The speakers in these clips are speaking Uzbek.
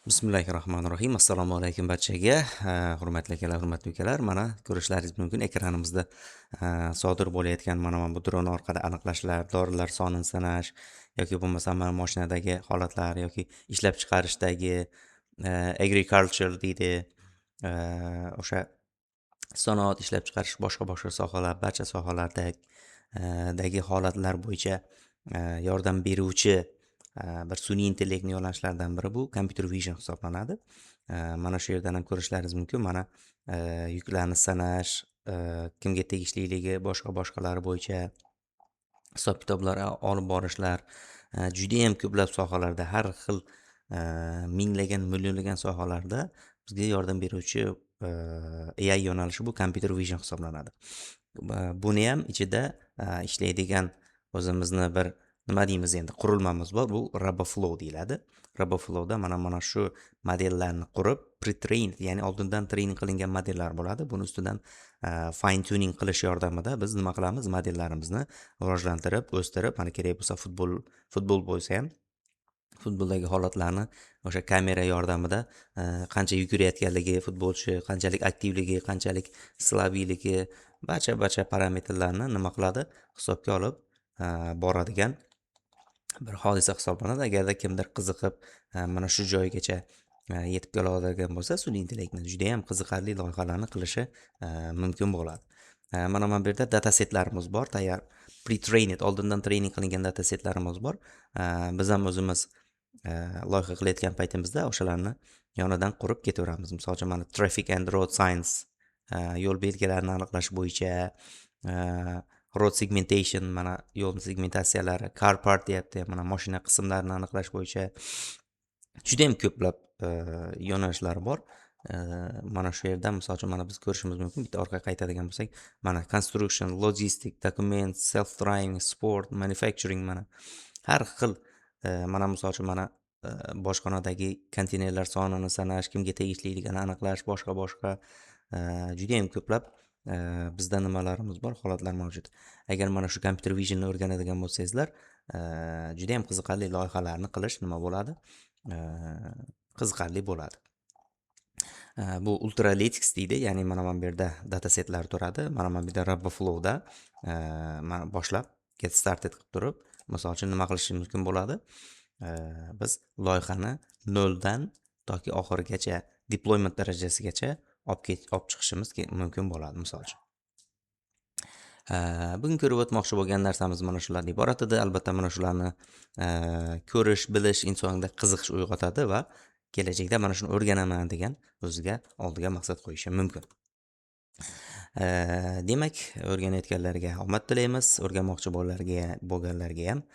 Bismillahirrohmanirrohim. Assalomu alaykum barchaga. Hurmatli akalar, hurmatli ukalar. Mana ko'rishlaringiz mumkin ekranimizda sodir bo'layotgan mana bu dron orqali aniqlashlar, dorilar sonini sanash yoki bo'lmasa mana mashinadagi holatlar yoki ishlab chiqarishdagi agriculture deydi. O'sha sanoat ishlab chiqarish boshqa sohalar, barcha sohalarda dagi holatlar bo'yicha yordam beruvchi bir sun'iy intellektni yo'nalishlaridan biri bu computer vision hisoblanadi. Mana shu yerdan ham ko'rishlaringiz mumkin. Mana yuklarni sanash, kimga tegishliligi, boshqalar bo'yicha hisob-kitoblar olib borishlar, judayam ko'plab sohalarda, har xil minglagan, millionlagan sohalarda bizga yordam beruvchi AI yo'nalishi bu computer vision hisoblanadi. Buni ham ichida ishlaydigan o'zimizni bir nima deymiz endi qurilmamiz bor. Bu RoboFlow deyiladi. RoboFlowda mana shu modellarni qurib, pre-trained, ya'ni oldindan trening qilingan modellar bo'ladi. Buni ustidan fine tuning qilish yordamida biz nima qilamiz? Modellarimizni rivojlantirib, o'stirib, mana kerak bo'lsa futbol bo'lsa ham futboldagi holatlarni o'sha kamera yordamida qancha yugurayotganligi, futbolchi qanchalik aktivligi, qanchalik slabiyligi, barcha parametrlarni nima qiladi? Hisobga olib boradigan bir hodisa hisoblanadi. Agarda kimdir qiziqib mana shu joygacha yetib kela oladigan bo'lsa, sun'iy intellektni juda ham qiziqarli loyihalarni qilishi mumkin bo'ladi. Mana bu yerda datasetlarimiz bor, tayyor pre-trained, oldindan trening qilingan datasetlarimiz bor. Biz ham o'zimiz loyiha qilayotgan paytimizda o'shalarni yonidan qurib ketaveramiz. Misol uchun mana traffic and road signs, yo'l belgilarini aniqlash bo'yicha, road segmentation, mana yo'l segmentatsiyalari, car part deyapti, mana mashina qismlarini aniqlash bo'yicha juda ham ko'plab yo'nalishlari bor. Mana shu yerda misol uchun mana biz ko'rishimiz mumkin. Bitta orqaga qaytadigan bo'lsak, mana construction, logistic, document, self driving, sport, manufacturing, mana har xil mana misol uchun mana boshqonadagi konteynerlar sonini sanash, kimga tegishliligini aniqlash, boshqa juda ham ko'plab bizda nimalarimiz bor, holatlar mavjud. Agar mana shu computer visionni o'rganadigan bo'lsangizlar, juda ham qiziqarli loyihalarni qilish nima bo'ladi? Qiziqarli bo'ladi. Bu Ultralytics deydi, ya'ni mana bu yerda datasetlar turadi. Mana bu yerda RoboFlowda mana boshlab get started qilib turib, misol uchun nima qilishimiz mumkin bo'ladi? Biz loyihani noldan toki oxirigacha deployment darajasigacha olib chiqishimiz mumkin bo'ladi, misol uchun. Bugun ko'rib o'tmoqchi bo'lgan narsamiz mana shulardan iborat edi. Albatta mana shularni ko'rish, bilish insonda qiziqish uyg'otadi va kelajakda mana shuni o'rganaman degan o'ziga oldiga maqsad qo'yishi mumkin. Demak, o'rganayotganlarga omad tilaymiz, o'rganmoqchi bo'lganlarga ham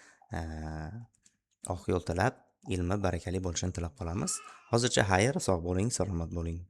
oq yo'l tilab, ilmi barakali bo'lishini tilab qolamiz. Hozircha xayr, sog' bo'ling, salomat bo'ling.